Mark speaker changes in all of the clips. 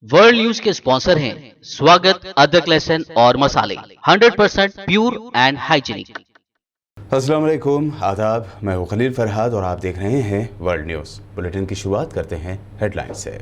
Speaker 1: World news के sponsor हैं स्वागत, अदरक, लहसुन और मसाले 100% प्योर एंड हाइजीनिक।
Speaker 2: अस्सलाम वालेकुम, आदाब। मैं हूं खलील फरहाद और आप देख रहे हैं वर्ल्ड न्यूज़। बुलेटिन की शुरुआत करते हैं हेडलाइन से।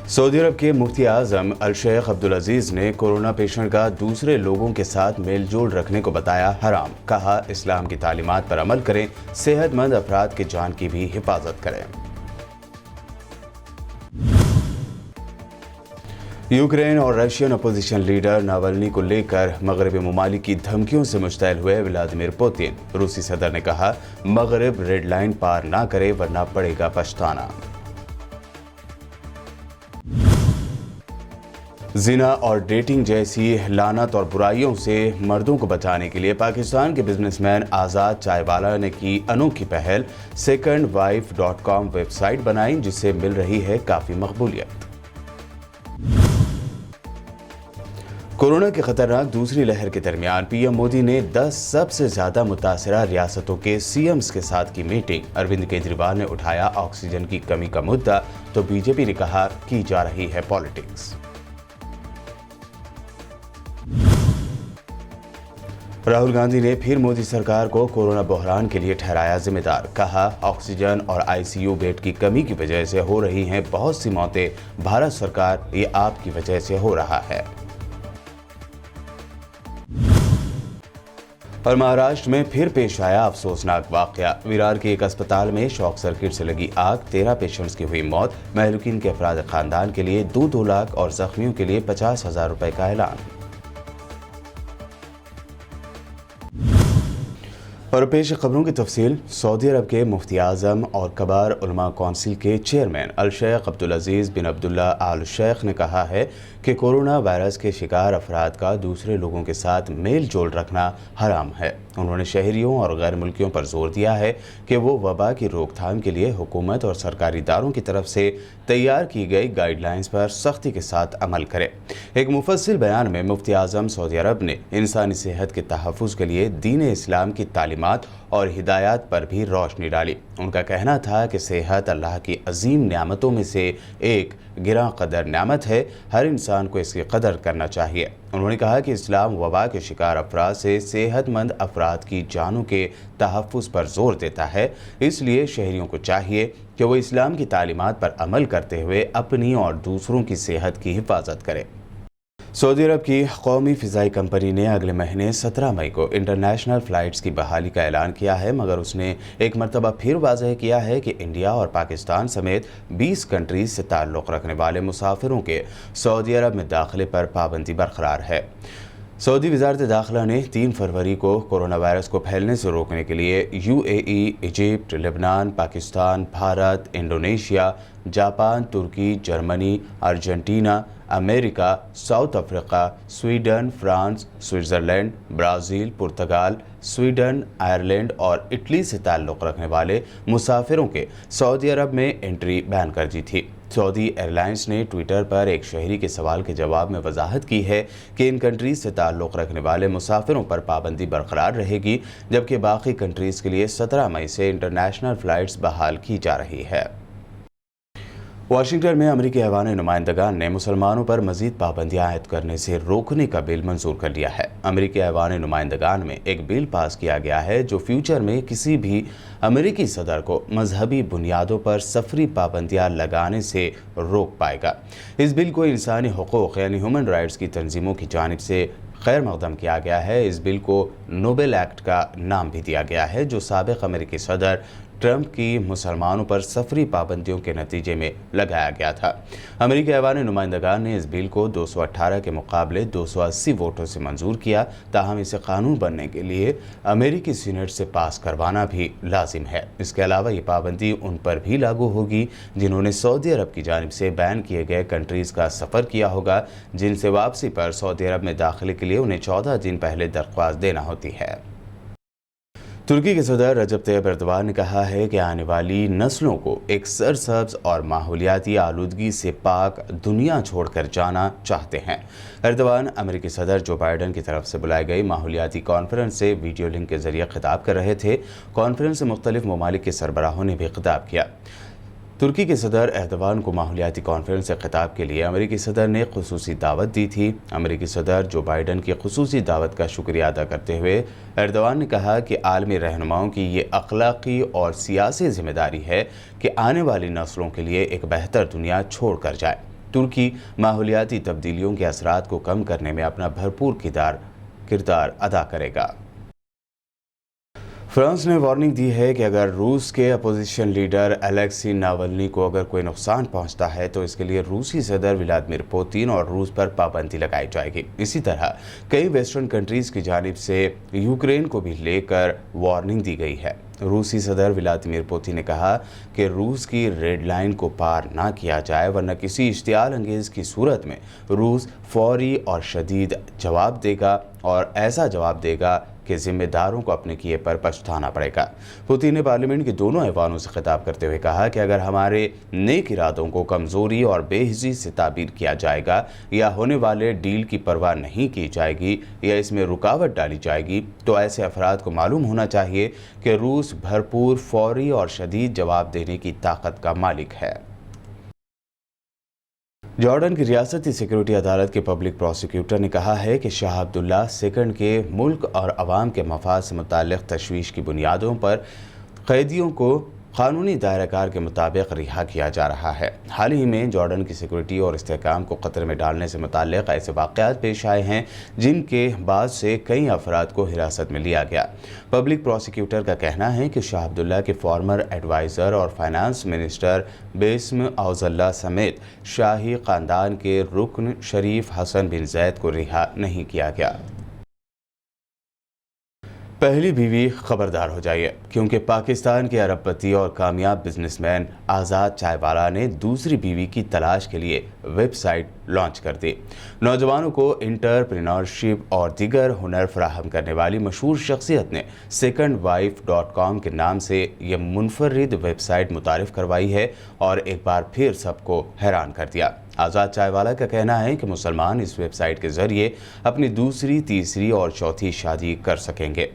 Speaker 2: सऊदी अरब के मुफ्ती आज़म अल शेख अब्दुल अजीज़ ने कोरोना पेशेंट का दूसरे लोगों के साथ मेल जोल रखने को बताया हराम। कहा, इस्लाम की तालीमात पर अमल करें, सेहतमंद अफराद की जान की भी हिफाजत करें। यूक्रेन और रशियन अपोजिशन लीडर नावल्नी को लेकर मगरबी ममालिक की धमकियों से मुश्तैल हुए व्लादिमीर पुतिन। रूसी सदर ने कहा, मगरब रेड लाइन पार ना करे वरना पड़ेगा पछताना। जिना और डेटिंग जैसी लानत और बुराइयों से मर्दों को बचाने के लिए पाकिस्तान के बिजनेसमैन आज़ाद चायवाला ने की अनोखी पहल। secondwife.com वेबसाइट बनाई जिससे मिल रही है काफ़ी मकबूलियत। कोरोना की खतरनाक दूसरी लहर के दरमियान पीएम मोदी ने 10 सबसे ज्यादा मुतासरा रियासतों के सीएम्स के साथ की मीटिंग। अरविंद केजरीवाल ने उठाया ऑक्सीजन की कमी का मुद्दा तो बीजेपी ने कहा की जा रही है पॉलिटिक्स। राहुल गांधी ने फिर मोदी सरकार को कोरोना बहरान के लिए ठहराया जिम्मेदार। कहा, ऑक्सीजन और आईसीयू बेड की कमी की वजह से हो रही हैं बहुत सी मौतें, भारत सरकार ये आपकी वजह से हो रहा है। और महाराष्ट्र में फिर पेश आया अफसोसनाक वाकया। विरार के एक अस्पताल में शॉक सर्किट से लगी आग, 13 पेशेंट्स की हुई मौत। महलूकीन के अफराद खानदान के लिए 2-2 लाख और जख्मियों के लिए 50,000 रुपए का ऐलान। और पेश खबरों की तफसील। सऊदी अरब के मुफ्ती आज़म और कबार उलमा कौंसिल के चेयरमैन अल शेख अब्दुल अजीज़ बिन अब्दुल्ला आल शेख ने कहा है कि कोरोना वायरस के शिकार अफराद का दूसरे लोगों के साथ मेल जोल रखना हराम है। उन्होंने शहरियों और गैर मुल्कियों पर जोर दिया है कि वो वबा की रोकथाम के लिए हुकूमत और सरकारी इदारों की तरफ से तैयार की गई गाइडलाइंस पर सख्ती के साथ अमल करें। एक मुफस्सिल बयान में मुफ्ती आज़म सऊदी अरब ने इंसानी सेहत के तहफ़्फ़ुज़ के लिए दीन इस्लाम की तालीमात और हिदायत पर भी रोशनी डाली। उनका कहना था कि सेहत अल्लाह की अजीम नेमतों में से एक गिरा कदर नेमत है, हर इंसान को इसकी कदर करना चाहिए। उन्होंने कहा कि इस्लाम वबा के शिकार अफराद से सेहतमंद अफराद की जानों के तहफ़्फ़ुज़ पर जोर देता है, इसलिए शहरियों को चाहिए कि वो इस्लाम की तालीमात पर अमल करते हुए अपनी और दूसरों की सेहत की हिफाजत करें। सऊदी अरब की कौमी फ़िज़ाई कंपनी ने अगले महीने 17 मई को इंटरनेशनल फ़्लाइट्स की बहाली का ऐलान किया है, मगर उसने एक मरतबा फिर वाज़ेह किया है कि इंडिया और पाकिस्तान समेत 20 कंट्रीज से ताल्लुक़ रखने वाले मुसाफिरों के सऊदी अरब में दाखिले पर पाबंदी बरकरार है। सऊदी वज़ारत दाखिला ने 3 फरवरी को कोरोना वायरस को फैलने से रोकने के लिए UAE, Egypt, Lebanon, Pakistan, Bharat, Indonesia, Japan, तुर्की, Germany, Argentina, America, South Africa, Sweden, France, Switzerland, Brazil, पुर्तगाल, स्वीडन, आयरलैंड और इटली से ताल्लुक़ रखने वाले मुसाफिरों के सऊदी अरब में एंट्री बैन कर दी थी। सऊदी एयरलाइंस ने ट्विटर पर एक शहरी के सवाल के जवाब में वजाहत की है कि इन कंट्रीज से ताल्लुक़ रखने वाले मुसाफिरों पर पाबंदी बरकरार रहेगी, जबकि बाकी कंट्रीज़ के लिए 17 मई से इंटरनेशनल फ़्लाइट्स बहाल की जा रही है। वाशिंगटन में अमेरिकी ऐवान नुमाइंदगान ने मुसलमानों पर मजीद पाबंदियां आयद करने से रोकने का बिल मंजूर कर लिया है। अमेरिकी ऐवान नुमाइंदगान में एक बिल पास किया गया है जो फ्यूचर में किसी भी अमेरिकी सदर को मजहबी बुनियादों पर सफरी पाबंदियां लगाने से रोक पाएगा। इस बिल को इंसानी हुकूक यानी ह्यूमन राइट्स की तंजीमों की जानिब से खैर मकदम किया गया है। इस बिल को नोबेल एक्ट का नाम भी दिया गया है, जो साबिक अमेरिकी सदर ट्रंप की मुसलमानों पर सफरी पाबंदियों के नतीजे में लगाया गया था। अमेरिकी ऐवान नुमाइंदगान ने इस बिल को 218 के मुकाबले 280 वोटों से मंजूर किया। ताहम इसे कानून बनने के लिए अमेरिकी सीनेट से पास करवाना भी लाजिम है। इसके अलावा ये पाबंदी उन पर भी लागू होगी जिन्होंने सऊदी अरब की जानिब से बैन किए गए कंट्रीज़ का सफ़र किया होगा, जिनसे वापसी पर सऊदी अरब में दाखिले के लिए उन्हें 14 दिन पहले दरख्वास्त देना होती है। तुर्की के सदर रजब तैयब एर्दोगान ने कहा है कि आने वाली नस्लों को एक सरसब्ज और माहौलियाती आलूदगी से पाक दुनिया छोड़कर जाना चाहते हैं। एर्दोगान अमेरिकी सदर जो बाइडन की तरफ से बुलाई गई माहौलियाती कॉन्फ्रेंस से वीडियो लिंक के जरिए खिताब कर रहे थे। कॉन्फ्रेंस से मुख्तलिफ ममालिक के सरबराहों ने भी खिताब किया। तुर्की के सदर एर्दोगान को माहौलियाती कॉन्फ्रेंस से खिताब के लिए अमेरिकी सदर ने खुसूसी दावत दी थी। अमेरिकी सदर जो बाइडन की खुसूसी दावत का शुक्रिया अदा करते हुए एर्दोगान ने कहा कि आलमी रहनुमाओं की ये अखलाकी और सियासी जिम्मेदारी है कि आने वाली नस्लों के लिए एक बेहतर दुनिया छोड़ कर जाए। तुर्की माहौलियाती तब्दीलियों के असरात को कम करने में अपना भरपूर किरदार अदा करेगा। फ्रांस ने वार्निंग दी है कि अगर रूस के अपोजिशन लीडर अलेक्सी नावल्नी को अगर कोई नुकसान पहुंचता है तो इसके लिए रूसी सदर व्लादिमीर पुतिन और रूस पर पाबंदी लगाई जाएगी। इसी तरह कई वेस्टर्न कंट्रीज की जानिब से यूक्रेन को भी लेकर वार्निंग दी गई है। रूसी सदर व्लादिमीर पुतिन ने कहा कि रूस की रेड लाइन को पार ना किया जाए, वरना किसी इश्तियाल अंगेज की सूरत में रूस फौरी और शदीद जवाब देगा और ऐसा जवाब देगा कि जिम्मेदारों को अपने किए पर पछताना पड़ेगा। पुतिन ने पार्लियामेंट के दोनों ऐवानों से खिताब करते हुए कहा कि अगर हमारे नेक इरादों को कमज़ोरी और बेहिसी से ताबीर किया जाएगा या होने वाले डील की परवाह नहीं की जाएगी या इसमें रुकावट डाली जाएगी तो ऐसे अफराद को मालूम होना चाहिए कि रूस भरपूर, फौरी और शदीद जवाब देने की ताकत का मालिक है। जॉर्डन की रियासती सिक्योरिटी अदालत के पब्लिक प्रोसिक्यूटर ने कहा है कि शाह अब्दुल्ला सेकंड के मुल्क और अवाम के मफाद से मुताल्लिक़ तशवीश की बुनियादों पर कैदियों को कानूनी दायराकार के मुताबिक रिहा किया जा रहा है। हाल ही में जॉर्डन की सिक्योरिटी और इस्तेहकाम को खतरे में डालने से मुताल्लिक़ ऐसे वाक़यात पेश आए हैं जिनके बाद से कई अफराद को हिरासत में लिया गया। पब्लिक प्रोसिक्यूटर का कहना है कि शाह अब्दुल्ला के फॉर्मर एडवाइज़र और फाइनेंस मिनिस्टर बेस्म औज़ल्ला समेत शाही ख़ानदान के रुकन शरीफ हसन बिन जैद को रिहा नहीं किया गया। पहली बीवी खबरदार हो जाइए, क्योंकि पाकिस्तान के अरबपति और कामयाब बिजनेसमैन आज़ाद चायवाला ने दूसरी बीवी की तलाश के लिए वेबसाइट लॉन्च कर दी। नौजवानों को एंटरप्रेन्योरशिप और दीगर हुनर फराहम करने वाली मशहूर शख्सियत ने secondwife.com के नाम से यह मुनफरिद वेबसाइट मुतारिफ करवाई है और एक बार फिर सबको हैरान कर दिया। आज़ाद चायवाला का कहना है कि मुसलमान इस वेबसाइट के ज़रिए अपनी दूसरी, तीसरी और चौथी शादी कर सकेंगे।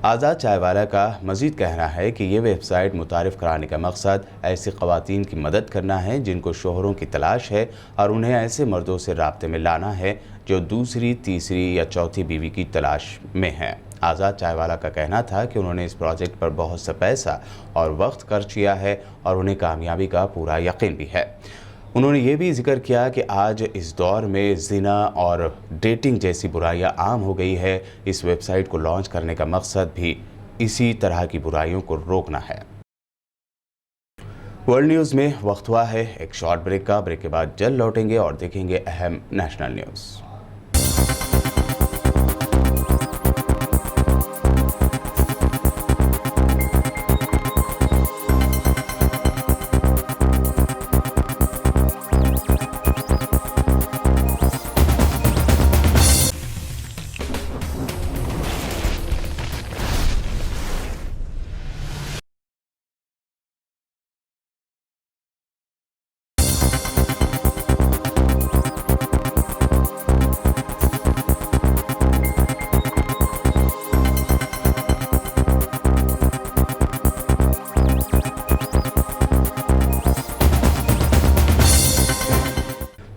Speaker 2: आज़ाद चायवाला का मज़ीद कहना है कि ये वेबसाइट मुतारिफ कराने का मकसद ऐसी ख़वातीन की मदद करना है जिनको शोहरों की तलाश है और उन्हें ऐसे मर्दों से राब्ते में लाना है जो दूसरी, तीसरी या चौथी बीवी की तलाश में हैं। आज़ाद चायवाला का कहना था कि उन्होंने इस प्रोजेक्ट पर बहुत सा पैसा और वक्त खर्च किया है और उन्हें कामयाबी का पूरा यकीन भी है। उन्होंने ये भी जिक्र किया कि आज इस दौर में ज़िना और डेटिंग जैसी बुराइयां आम हो गई है। इस वेबसाइट को लॉन्च करने का मकसद भी इसी तरह की बुराइयों को रोकना है। वर्ल्ड न्यूज़ में वक्त हुआ है एक शॉर्ट ब्रेक का। ब्रेक के बाद जल्द लौटेंगे और देखेंगे अहम नेशनल न्यूज़।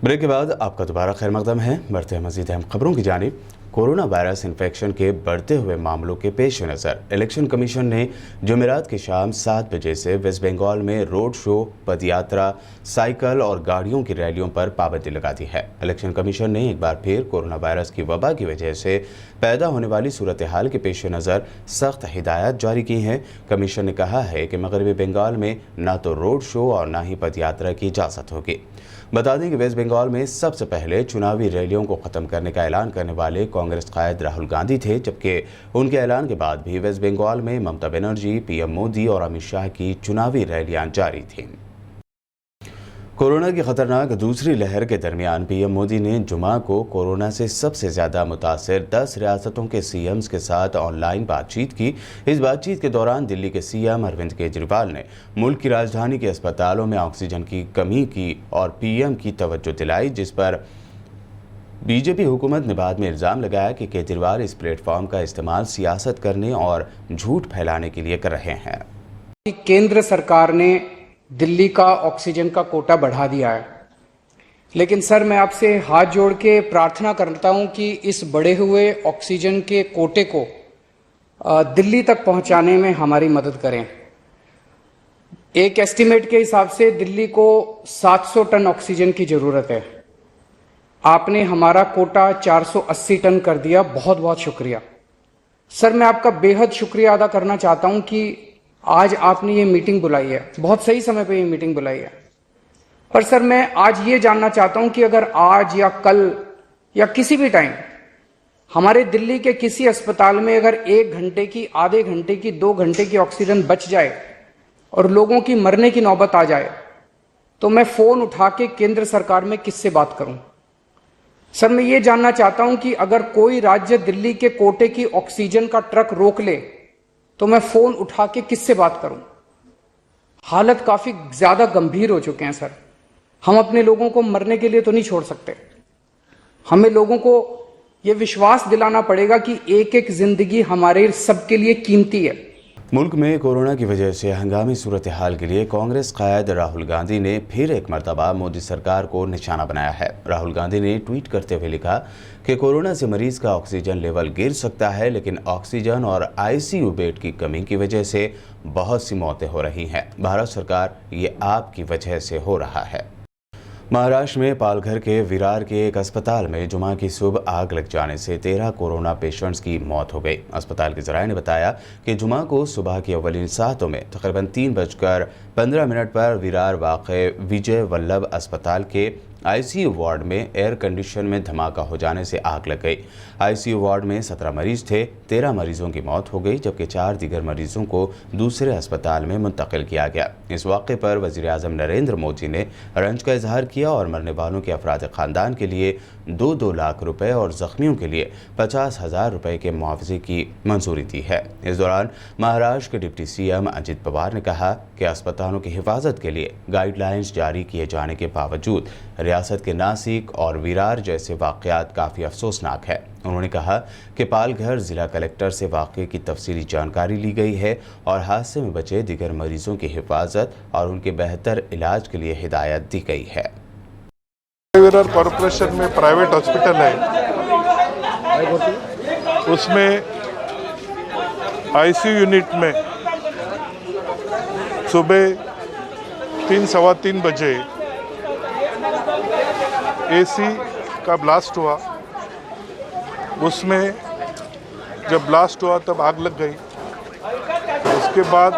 Speaker 2: ब्रेक के बाद आपका दोबारा खैर मकदम है। बढ़ते हैं मज़ीद अहम खबरों की जानिब। कोरोना वायरस इन्फेक्शन के बढ़ते हुए मामलों के पेश नज़र इलेक्शन कमीशन ने जुमेरात की शाम 7 बजे से वेस्ट बंगाल में रोड शो, पदयात्रा, साइकिल और गाड़ियों की रैलियों पर पाबंदी लगा दी है। इलेक्शन कमीशन ने एक बार फिर कोरोना वायरस की वबा की वजह से पैदा होने वाली सूरत हाल के पेश नज़र सख्त हिदायत जारी की हैं। कमीशन ने कहा है कि मगरबी बंगाल में न तो रोड शो और न ही पदयात्रा की इजाज़त होगी। बता दें कि वेस्ट बंगाल में सबसे पहले चुनावी रैलियों को ख़त्म करने का ऐलान करने वाले कांग्रेस कायद राहुल गांधी थे, जबकि उनके ऐलान के बाद भी वेस्ट बंगाल में ममता बनर्जी, पीएम मोदी और अमित शाह की चुनावी रैलियां जारी थीं। कोरोना की खतरनाक दूसरी लहर के दरमियान पीएम मोदी ने जुमा को कोरोना से सबसे ज़्यादा मुतासिर 10 रियासतों के सीएम्स के साथ ऑनलाइन बातचीत की। इस बातचीत के दौरान दिल्ली के सीएम अरविंद केजरीवाल ने मुल्क की राजधानी के अस्पतालों में ऑक्सीजन की कमी की और पीएम की तवज्जो दिलाई, जिस पर बीजेपी हुकूमत ने बाद में इल्ज़ाम लगाया कि केजरीवाल इस प्लेटफॉर्म का इस्तेमाल सियासत करने और झूठ फैलाने के लिए कर रहे हैं।
Speaker 3: केंद्र सरकार ने दिल्ली का ऑक्सीजन का कोटा बढ़ा दिया है, लेकिन सर मैं आपसे हाथ जोड़ के प्रार्थना करता हूं कि इस बढ़े हुए ऑक्सीजन के कोटे को दिल्ली तक पहुंचाने में हमारी मदद करें। एक एस्टीमेट के हिसाब से दिल्ली को 700 टन ऑक्सीजन की जरूरत है। आपने हमारा कोटा 480 टन कर दिया, बहुत बहुत शुक्रिया। सर मैं आपका बेहद शुक्रिया अदा करना चाहता हूं कि आज आपने ये मीटिंग बुलाई है, बहुत सही समय पे ये मीटिंग बुलाई है। पर सर मैं आज ये जानना चाहता हूं कि अगर आज या कल या किसी भी टाइम हमारे दिल्ली के किसी अस्पताल में अगर 1 घंटे की, आधे घंटे की, 2 घंटे की ऑक्सीजन बच जाए और लोगों की मरने की नौबत आ जाए, तो मैं फोन उठा के केंद्र सरकार में किससे बात करूं? सर मैं ये जानना चाहता हूं कि अगर कोई राज्य दिल्ली के कोटे की ऑक्सीजन का ट्रक रोक ले तो मैं फोन उठा के किससे बात करूं? हालत काफी ज्यादा गंभीर हो चुके हैं सर। हम अपने लोगों को मरने के लिए तो नहीं छोड़ सकते। हमें लोगों को यह विश्वास दिलाना पड़ेगा कि एक एक जिंदगी हमारे सबके लिए कीमती है।
Speaker 2: मुल्क में कोरोना की वजह से हंगामी सूरत हाल के लिए कांग्रेस कायद राहुल गांधी ने फिर एक मरतबा मोदी सरकार को निशाना बनाया है। राहुल गांधी ने ट्वीट करते हुए लिखा कि कोरोना से मरीज का ऑक्सीजन लेवल गिर सकता है, लेकिन ऑक्सीजन और आईसीयू बेड की कमी की वजह से बहुत सी मौतें हो रही हैं। भारत सरकार, ये आपकी वजह से हो रहा है। महाराष्ट्र में पालघर के विरार के एक अस्पताल में जुमा की सुबह आग लग जाने से 13 कोरोना पेशेंट्स की मौत हो गई। अस्पताल के जराये ने बताया कि जुमा को सुबह की अव्वलीन सातों में तकरीबन 3:15 पर विरार वाक़े विजय वल्लभ अस्पताल के आईसीयू वार्ड में एयर कंडीशन में धमाका हो जाने से आग लग गई। आईसीयू वार्ड में 17 मरीज थे। 13 मरीजों की मौत हो गई, जबकि 4 दीगर मरीजों को दूसरे अस्पताल में मुंतकिल किया गया। इस वाक़े पर वज़ीर-ए-आज़म नरेंद्र मोदी ने रंज का इजहार किया और मरने वालों के अफराद ख़ानदान के लिए 2-2 लाख रुपए और ज़ख्मियों के लिए 50,000 रुपए के मुआवजे की मंजूरी दी है। इस दौरान महाराष्ट्र के डिप्टी सीएम अजित पवार ने कहा कि अस्पतालों की हिफाजत के लिए गाइडलाइंस जारी किए जाने के बावजूद रियासत के नासिक और विरार जैसे वाक़यात काफ़ी अफसोसनाक है। उन्होंने कहा कि पालघर जिला कलेक्टर से वाक़े की तफसीली जानकारी ली गई है और हादसे में बचे दीगर मरीजों की हिफाजत और उनके बेहतर इलाज के लिए हिदायत दी गई है।
Speaker 4: विरार कॉरपोरेशन में प्राइवेट हॉस्पिटल है, उसमें आईसीयू यूनिट में सुबह 3-3:15 बजे एसी का ब्लास्ट हुआ। उसमें जब ब्लास्ट हुआ तब आग लग गई। उसके बाद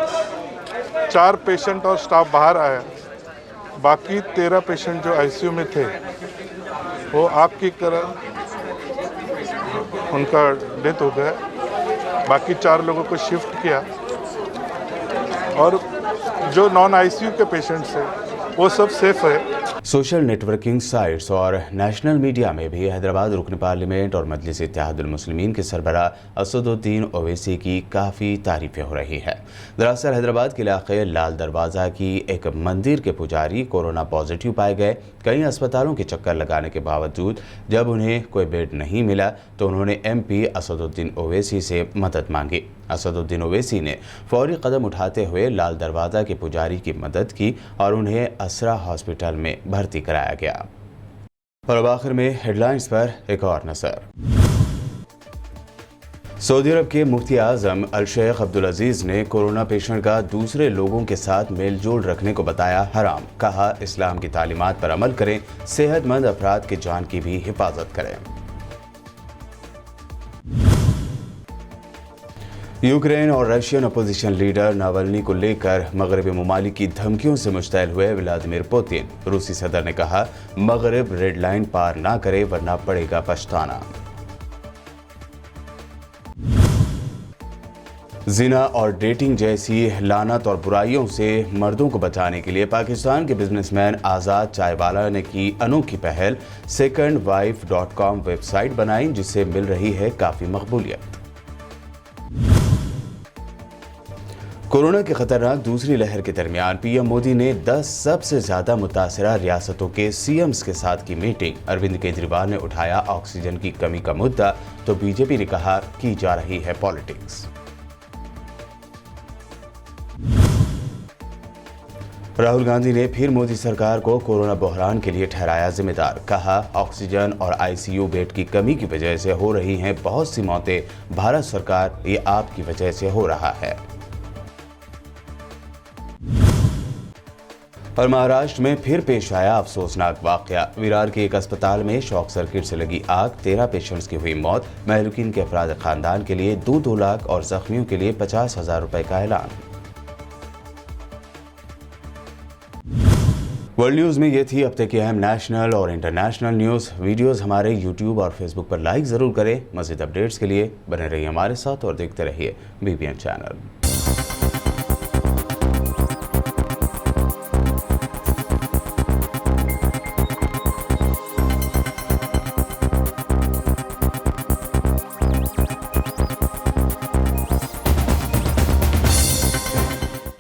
Speaker 4: 4 पेशेंट और स्टाफ बाहर आया। बाकी 13 पेशेंट जो आईसीयू में थे वो आग की कारण उनका डेथ हो गया। बाकी 4 लोगों को शिफ्ट किया और जो नॉन आईसीयू के पेशेंट्स हैं वो सब सेफ है।
Speaker 2: सोशल नेटवर्किंग साइट्स और नेशनल मीडिया में भी हैदराबाद रुकन पार्लियामेंट और मजलिस इत्तेहादुल मुस्लिमीन के सरबराह असदुद्दीन ओवैसी की काफ़ी तारीफें हो रही है। दरअसल हैदराबाद के इलाके लाल दरवाज़ा की एक मंदिर के पुजारी कोरोना पॉजिटिव पाए गए। कई अस्पतालों के चक्कर लगाने के बावजूद जब उन्हें कोई बेड नहीं मिला तो उन्होंने MP असदुद्दीन ओवैसी से मदद मांगी। असदुद्दीन ओवैसी ने फौरी कदम उठाते हुए लाल दरवाज़ा के पुजारी की मदद की और उन्हें असरा हॉस्पिटल में भर्ती कराया गया। और अब आखिर में हेडलाइंस पर एक और नज़र। सऊदी अरब के मुफ्ती आज़म अल शेख अब्दुल अजीज़ ने कोरोना पेशेंट का दूसरे लोगों के साथ मेल जोल रखने को बताया हराम। कहा, इस्लाम की तालीमात पर अमल करें, सेहतमंद अफराद की जान की भी हिफाजत करें। यूक्रेन और रशियन अपोजिशन लीडर नावल्नी को लेकर मगरबी ममालिक की धमकियों से मुश्तैल हुए व्लादिमीर पुतिन। रूसी सदर ने कहा, मगरब रेड लाइन पार ना करे वरना पड़ेगा पछताना। जिना और डेटिंग जैसी लानत और बुराइयों से मर्दों को बचाने के लिए पाकिस्तान के बिजनेसमैन आज़ाद चायवाला ने की अनोखी पहल। secondwife.com वेबसाइट बनाई जिससे मिल रही है काफ़ी मकबूलियत। कोरोना की खतरनाक दूसरी लहर के दरमियान PM मोदी ने 10 सबसे ज्यादा मुतासरा रियासतों के CMs के साथ की मीटिंग। अरविंद केजरीवाल ने उठाया ऑक्सीजन की कमी का मुद्दा तो बीजेपी ने कहा की जा रही है पॉलिटिक्स। राहुल गांधी ने फिर मोदी सरकार को कोरोना बहरान के लिए ठहराया जिम्मेदार। कहा, ऑक्सीजन और आईसीयू बेड की कमी की वजह से हो रही हैं बहुत सी मौतें। भारत सरकार, ये आपकी वजह से हो रहा है। और महाराष्ट्र में फिर पेश आया अफसोसनाक वाकया। विरार के एक अस्पताल में शॉर्ट सर्किट से लगी आग, 13 पेशेंट्स की हुई मौत। महलुकीन के अफराद खानदान के लिए 2 लाख और जख्मियों के लिए 50,000 रुपए का ऐलान। वर्ल्ड न्यूज़ में ये थी अब तक की अहम नेशनल और इंटरनेशनल न्यूज़। वीडियोस हमारे यूट्यूब और फेसबुक पर लाइक ज़रूर करें। मज़ीद अपडेट्स के लिए बने रहिए हमारे साथ और देखते रहिए BBN चैनल।